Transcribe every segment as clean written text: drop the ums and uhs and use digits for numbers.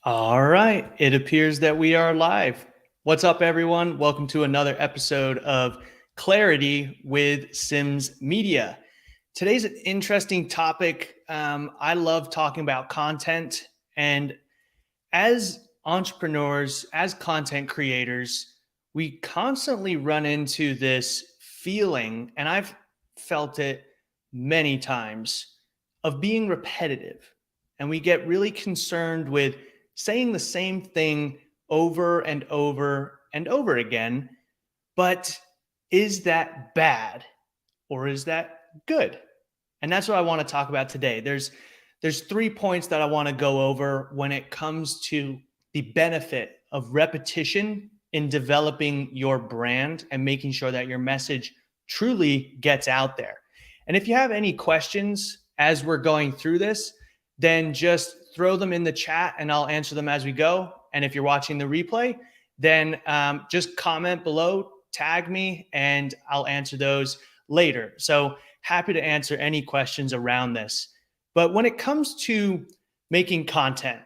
All right, it appears that we are live. What's up, everyone? Welcome to another episode of Clarity with Sims Media. Today's an interesting topic. I love talking about content, and as entrepreneurs, as content creators, we constantly run into this feeling, and I've felt it many times, of being repetitive. And we get really concerned with saying the same thing over and over and over again. But is that bad or is that good? And that's what I want to talk about today. There's 3 points that I want to go over when it comes to the benefit of repetition in developing your brand and making sure that your message truly gets out there. And if you have any questions as we're going through this, then just throw them in the chat and I'll answer them as we go. And if you're watching the replay, then just comment below, tag me, and I'll answer those later. So happy to answer any questions around this. But when it comes to making content,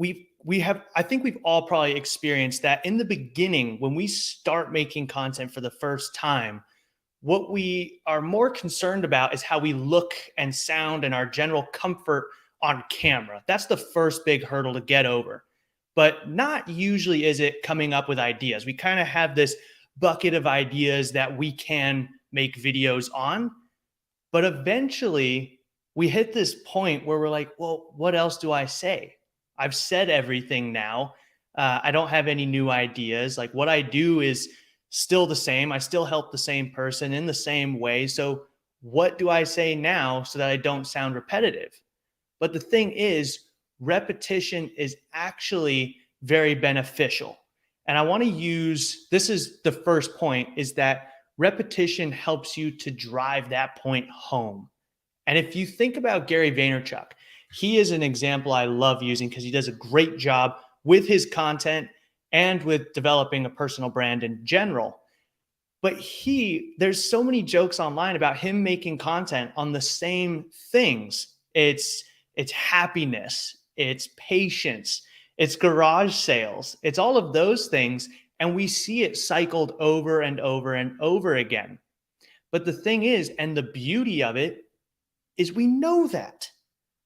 I think we've all probably experienced that in the beginning when we start making content for the first time. What we are more concerned about is how we look and sound and our general comfort on camera. That's the first big hurdle to get over. But not usually is it coming up with ideas. We kind of have this bucket of ideas that we can make videos on. But eventually we hit this point where we're like, well, what else do I say? I've said everything now. I don't have any new ideas. Like what I do is still the same. I still help the same person in the same way. So what do I say now so that I don't sound repetitive? But the thing is, repetition is actually very beneficial. And I want to use, this is the first point, is that repetition helps you to drive that point home. And if you think about Gary Vaynerchuk, he is an example I love using because he does a great job with his content and with developing a personal brand in general. But there's so many jokes online about him making content on the same things. It's happiness, it's patience, it's garage sales, it's all of those things. And we see it cycled over and over and over again. But the thing is, and the beauty of it, is we know that.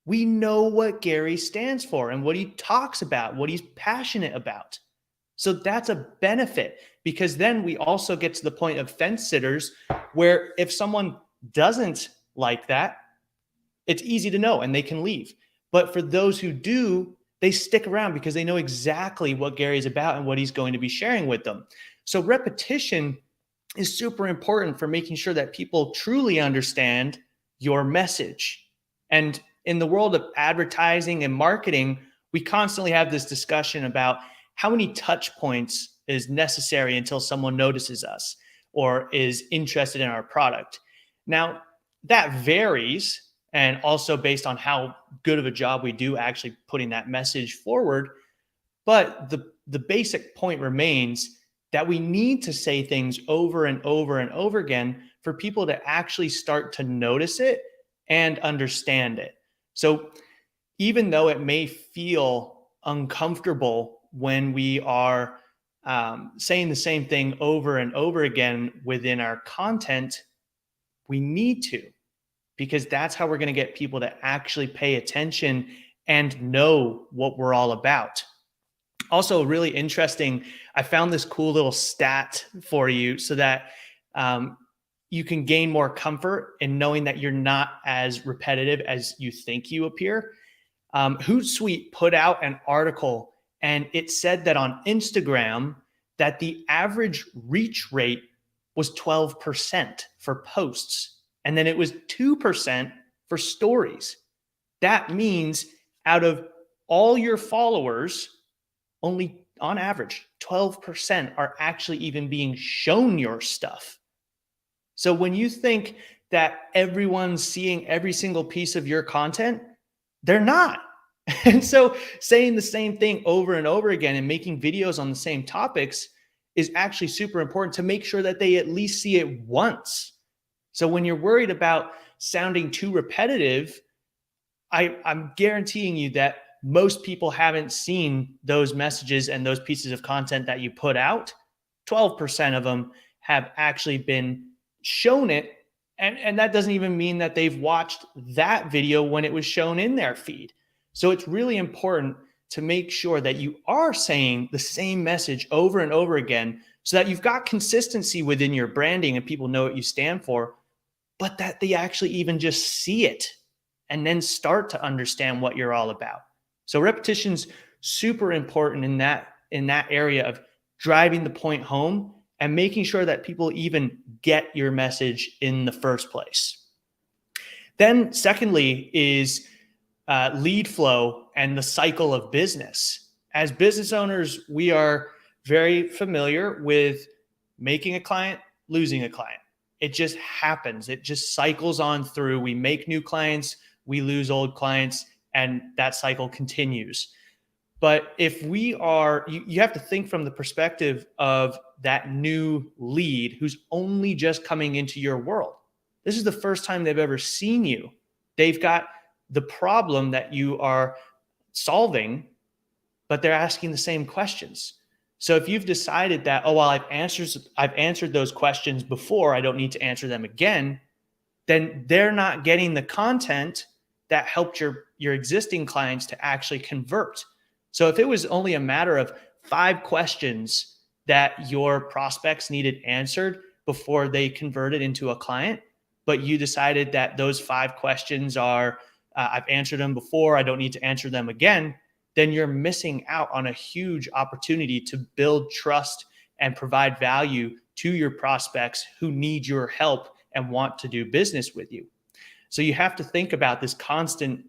We know what Gary stands for and what he talks about, what he's passionate about. So that's a benefit because then we also get to the point of fence sitters where if someone doesn't like that, it's easy to know and they can leave. But for those who do, they stick around because they know exactly what Gary's about and what he's going to be sharing with them. So repetition is super important for making sure that people truly understand your message. And in the world of advertising and marketing, we constantly have this discussion about how many touch points is necessary until someone notices us or is interested in our product. Now, that varies, and also based on how good of a job we do actually putting that message forward. But the basic point remains that we need to say things over and over and over again for people to actually start to notice it and understand it. So even though it may feel uncomfortable when we are saying the same thing over and over again within our content, we need to, because that's how we're going to get people to actually pay attention and know what we're all about. Also, really interesting, I found this cool little stat for you so that you can gain more comfort in knowing that you're not as repetitive as you think you appear. Hootsuite put out an article and it said that on Instagram that the average reach rate was 12% for posts. And then it was 2% for stories. That means out of all your followers, only on average, 12% are actually even being shown your stuff. So when you think that everyone's seeing every single piece of your content, they're not. And so saying the same thing over and over again and making videos on the same topics is actually super important to make sure that they at least see it once. So when you're worried about sounding too repetitive, I'm guaranteeing you that most people haven't seen those messages and those pieces of content that you put out. 12% of them have actually been shown it. And that doesn't even mean that they've watched that video when it was shown in their feed. So it's really important to make sure that you are saying the same message over and over again so that you've got consistency within your branding and people know what you stand for, but that they actually even just see it and then start to understand what you're all about. So repetition's super important in that area of driving the point home and making sure that people even get your message in the first place. Then secondly is lead flow and the cycle of business. As business owners, we are very familiar with making a client, losing a client. It just happens. It just cycles on through. We make new clients, we lose old clients, and that cycle continues. But if we are, you have to think from the perspective of that new lead who's only just coming into your world. This is the first time they've ever seen you. They've got the problem that you are solving, but they're asking the same questions. So if you've decided that, oh, well, I've answered those questions before, I don't need to answer them again, then they're not getting the content that helped your existing clients to actually convert. So if it was only a matter of 5 questions that your prospects needed answered before they converted into a client, but you decided that those 5 questions are, I've answered them before, I don't need to answer them again, then you're missing out on a huge opportunity to build trust and provide value to your prospects who need your help and want to do business with you. So you have to think about this constant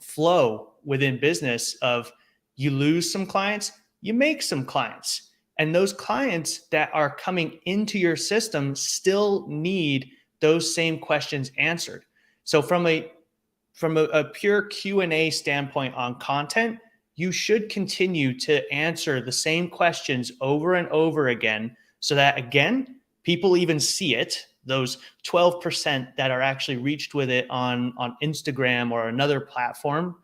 flow within business of you lose some clients, you make some clients. And those clients that are coming into your system still need those same questions answered. So from a pure Q&A standpoint on content, you should continue to answer the same questions over and over again so that, again, people even see it, those 12% that are actually reached with it on Instagram or another platform.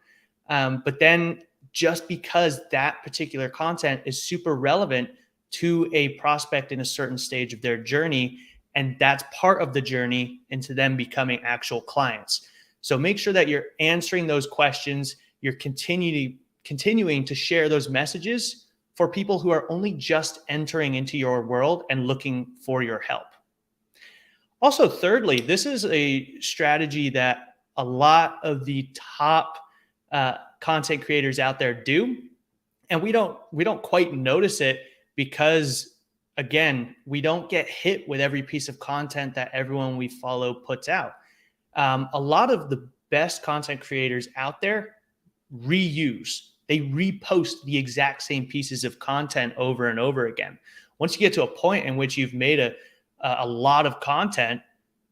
But then just because that particular content is super relevant to a prospect in a certain stage of their journey, and that's part of the journey into them becoming actual clients. So make sure that you're answering those questions, you're continuing to share those messages for people who are only just entering into your world and looking for your help. Also, thirdly, this is a strategy that a lot of the top content creators out there do, and we don't quite notice it because, again, we don't get hit with every piece of content that everyone we follow puts out. A lot of the best content creators out there reuse. They repost the exact same pieces of content over and over again. Once you get to a point in which you've made a lot of content,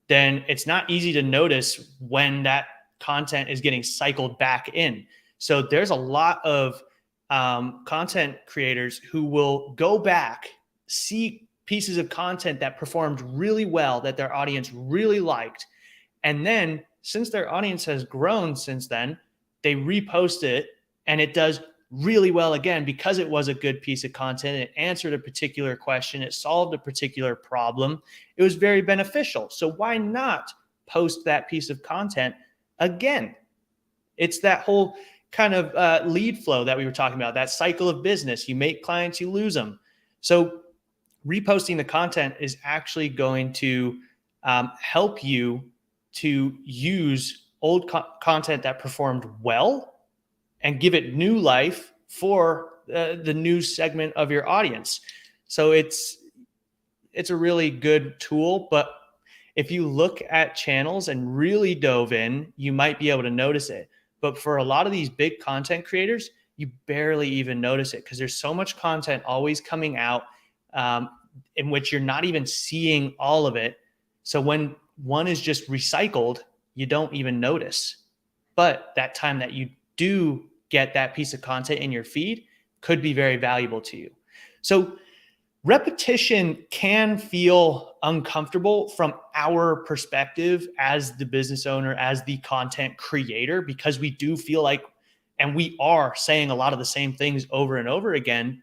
then it's not easy to notice when that content is getting cycled back in. So there's a lot of content creators who will go back, see pieces of content that performed really well, that their audience really liked. And then since their audience has grown since then, they repost it and it does really well again because it was a good piece of content. It answered a particular question. It solved a particular problem. It was very beneficial. So why not post that piece of content again? It's that whole kind of lead flow that we were talking about, that cycle of business. You make clients, you lose them. So reposting the content is actually going to help you to use old content that performed well and give it new life for the new segment of your audience. So it's a really good tool, but if you look at channels and really dove in, you might be able to notice it. But for a lot of these big content creators, you barely even notice it because there's so much content always coming out in which you're not even seeing all of it. So when one is just recycled, you don't even notice. But that time that you do get that piece of content in your feed could be very valuable to you. So repetition can feel uncomfortable from our perspective as the business owner, as the content creator, because we do feel like And we are saying a lot of the same things over and over again,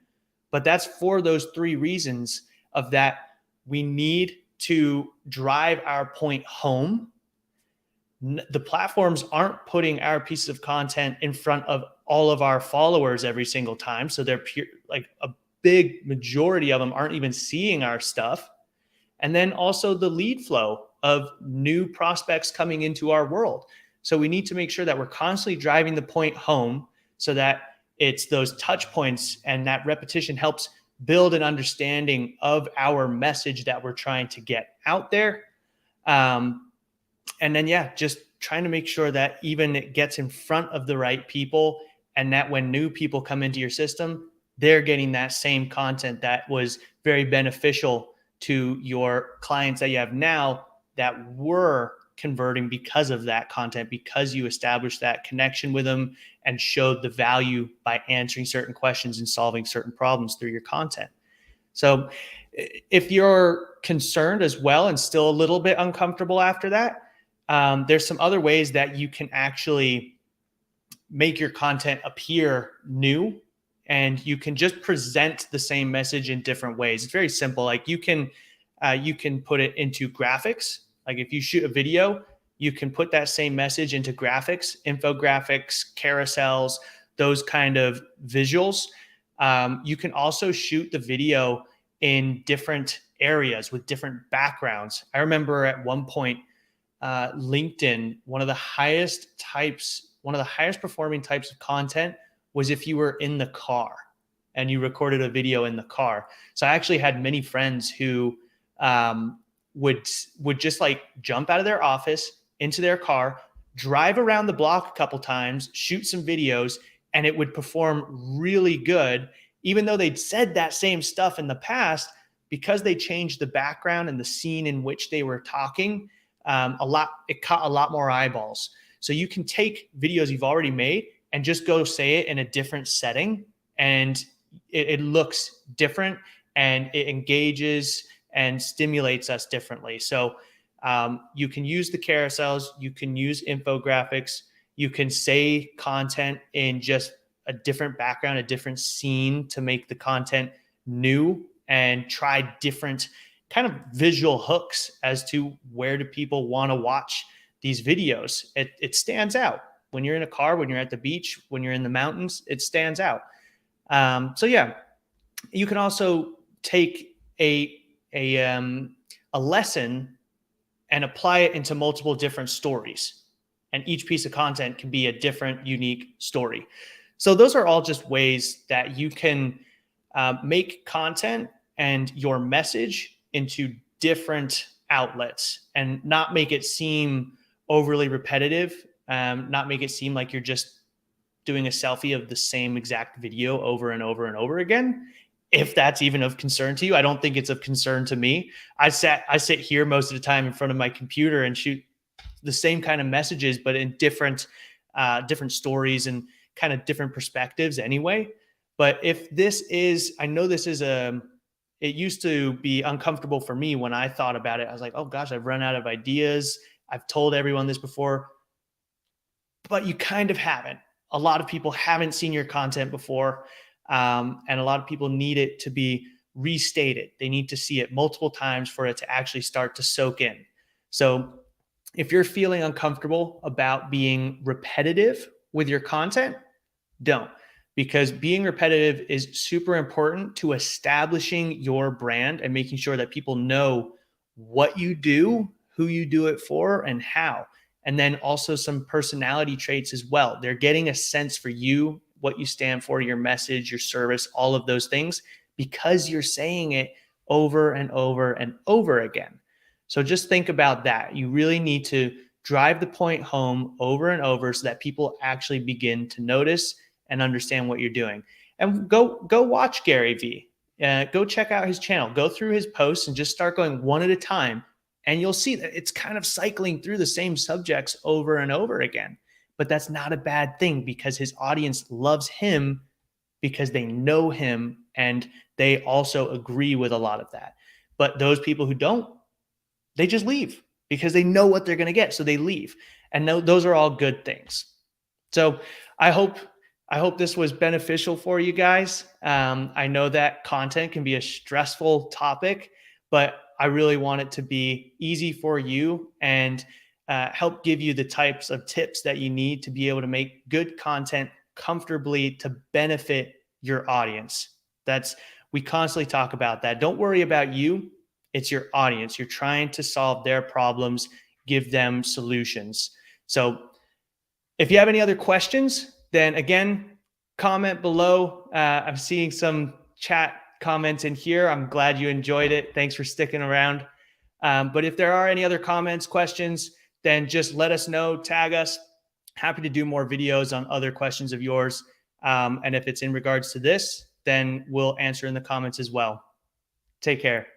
but that's for those three reasons of that we need to drive our point home. The platforms aren't putting our pieces of content in front of all of our followers every single time. So they're like a big majority of them aren't even seeing our stuff. And then also the lead flow of new prospects coming into our world. So we need to make sure that we're constantly driving the point home so that it's those touch points and that repetition helps build an understanding of our message that we're trying to get out there. And then, just trying to make sure that even it gets in front of the right people, and that when new people come into your system, they're getting that same content that was very beneficial to your clients that you have now that were converting because of that content, because you established that connection with them and showed the value by answering certain questions and solving certain problems through your content. So if you're concerned as well and still a little bit uncomfortable after that, there's some other ways that you can actually make your content appear new, and you can just present the same message in different ways. It's very simple. Like you can put it into graphics. Like if you shoot a video, you can put that same message into graphics, infographics, carousels, those kind of visuals. You can also shoot the video in different areas with different backgrounds. I remember at one point, LinkedIn, one of the highest performing types of content was if you were in the car and you recorded a video in the car. So I actually had many friends who would just like jump out of their office into their car, drive around the block a couple times, shoot some videos, and it would perform really good, even though they'd said that same stuff in the past. Because they changed the background and the scene in which they were talking, it caught a lot more eyeballs. So you can take videos you've already made and just go say it in a different setting, and it looks different and it engages and stimulates us differently. So you can use the carousels, you can use infographics, you can say content in just a different background, a different scene to make the content new, and try different kind of visual hooks as to where do people want to watch these videos. It stands out when you're in a car, when you're at the beach, when you're in the mountains, it stands out. You can also take a lesson and apply it into multiple different stories, and each piece of content can be a different, unique story. So those are all just ways that you can make content and your message into different outlets and not make it seem overly repetitive, not make it seem like you're just doing a selfie of the same exact video over and over and over again. If that's even of concern to you, I don't think it's of concern to me. I sit here most of the time in front of my computer and shoot the same kind of messages, but in different stories and kind of different perspectives anyway. But if this is, I know this is it used to be uncomfortable for me when I thought about it. I was like, oh gosh, I've run out of ideas. I've told everyone this before, but you kind of haven't. A lot of people haven't seen your content before. And a lot of people need it to be restated. They need to see it multiple times for it to actually start to soak in. So if you're feeling uncomfortable about being repetitive with your content, don't. Because being repetitive is super important to establishing your brand and making sure that people know what you do, who you do it for, and how. And then also some personality traits as well. They're getting a sense for you, what you stand for, your message, your service, all of those things, because you're saying it over and over and over again. So just think about that. You really need to drive the point home over and over so that people actually begin to notice and understand what you're doing. And go watch Gary Vee. Go check out his channel. Go through his posts and just start going one at a time. And you'll see that it's kind of cycling through the same subjects over and over again. But that's not a bad thing, because his audience loves him because they know him and they also agree with a lot of that. But those people who don't, they just leave because they know what they're going to get. So they leave. And those are all good things. So I hope I hope this was beneficial for you guys. I know that content can be a stressful topic, but I really want it to be easy for you and help give you the types of tips that you need to be able to make good content comfortably to benefit your audience. We constantly talk about that. Don't worry about you. It's your audience. You're trying to solve their problems, give them solutions. So if you have any other questions, then again, comment below. I'm seeing some chat comments in here. I'm glad you enjoyed it. Thanks for sticking around. But if there are any other comments, questions, then just let us know, tag us. Happy to do more videos on other questions of yours. And if it's in regards to this, then we'll answer in the comments as well. Take care.